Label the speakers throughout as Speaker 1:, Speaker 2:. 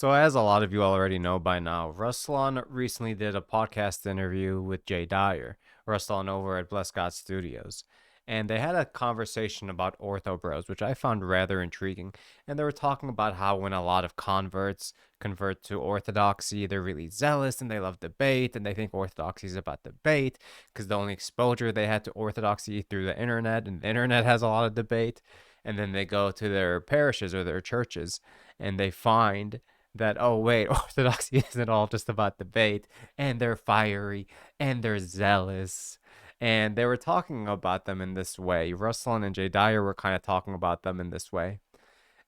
Speaker 1: So, as a lot of you already know by now, Ruslan recently did a podcast interview with Jay Dyer, Ruslan over at Bless God Studios. And they had a conversation about OrthoBros, which I found rather intriguing. And they were talking about how when a lot of converts convert to Orthodoxy, they're really zealous and they love debate and they think Orthodoxy is about debate because the only exposure they had to Orthodoxy through the internet, and the internet has a lot of debate. And then they go to their parishes or their churches and they find that, oh wait, Orthodoxy isn't all just about debate, and they're fiery and they're zealous. And they were talking about them in this way. Ruslan and Jay Dyer were kind of talking about them in this way.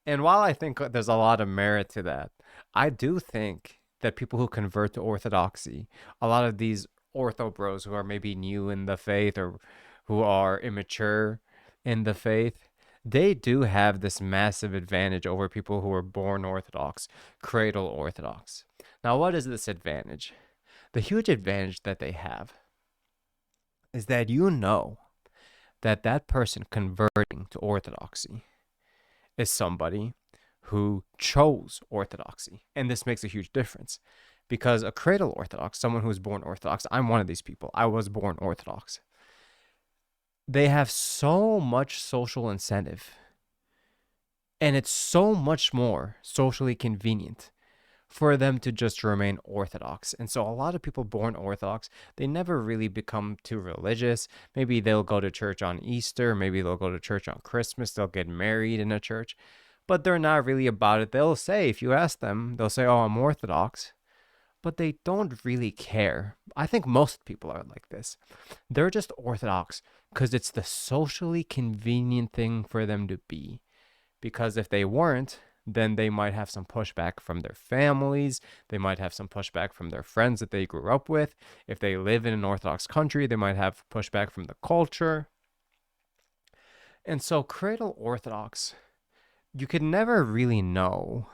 Speaker 1: And while I think there's a lot of merit to that, I do think that people who convert to Orthodoxy, a lot of these Ortho bros who are maybe new in the faith or who are immature in the faith, they do have this massive advantage over people who are born Orthodox, cradle Orthodox. Now, what is this advantage? The huge advantage that they have is that you know that that person converting to Orthodoxy is somebody who chose Orthodoxy. And this makes a huge difference because a cradle Orthodox, someone who was born Orthodox, I'm one of these people. I was born Orthodox. They have so much social incentive, and it's so much more socially convenient for them to just remain Orthodox. And so a lot of people born Orthodox, they never really become too religious. Maybe they'll go to church on Easter, maybe they'll go to church on Christmas, they'll get married in a church, but they're not really about it. They'll say, if you ask them, they'll say, oh, I'm Orthodox, but they don't really care. I think most people are like this. They're just Orthodox because it's the socially convenient thing for them to be. Because if they weren't, then they might have some pushback from their families. They might have some pushback from their friends that they grew up with. If they live in an Orthodox country, they might have pushback from the culture. And so cradle Orthodox, you could never really know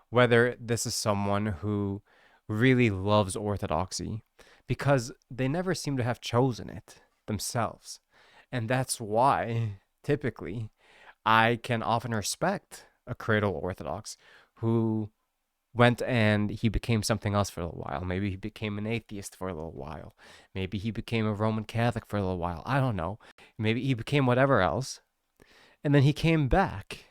Speaker 1: whether this is someone who really loves Orthodoxy because they never seem to have chosen it themselves. And that's why, typically, I can often respect a cradle Orthodox who went and he became something else for a little while. Maybe he became an atheist for a little while. Maybe he became a Roman Catholic for a little while. I don't know. Maybe he became whatever else. And then he came back.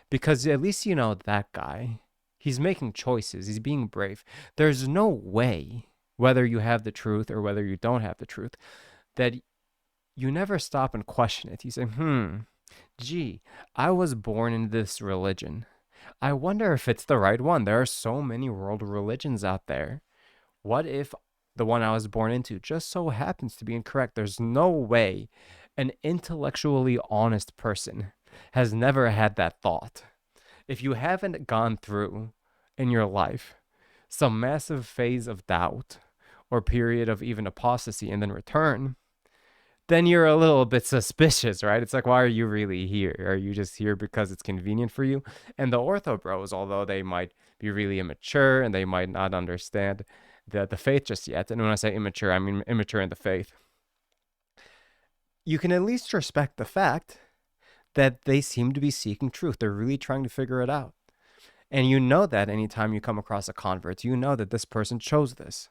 Speaker 1: Because at least you know that guy, he's making choices. He's being brave. There's no way, whether you have the truth or whether you don't have the truth, that you never stop and question it. You say, gee, I was born in this religion. I wonder if it's the right one. There are so many world religions out there. What if the one I was born into just so happens to be incorrect? There's no way an intellectually honest person has never had that thought. If you haven't gone through in your life some massive phase of doubt or period of even apostasy and then return, then you're a little bit suspicious, right? It's like, why are you really here? Are you just here because it's convenient for you? And the Ortho Bros, although they might be really immature and they might not understand the faith just yet, and when I say immature, I mean immature in the faith, you can at least respect the fact that they seem to be seeking truth. They're really trying to figure it out. And you know that anytime you come across a convert, you know that this person chose this.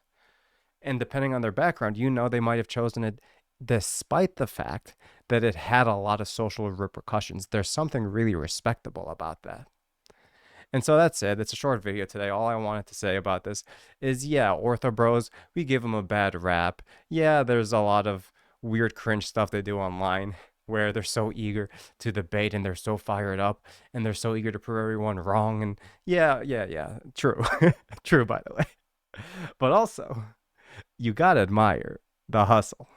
Speaker 1: And depending on their background, you know they might have chosen it despite the fact that it had a lot of social repercussions. There's something really respectable about that. And so that's it. It's a short video today. All I wanted to say about this is, yeah, Ortho Bros, we give them a bad rap. Yeah, there's a lot of weird cringe stuff they do online where they're so eager to debate and they're so fired up and they're so eager to prove everyone wrong. And yeah, true. True, by the way. But also, you gotta admire the hustle.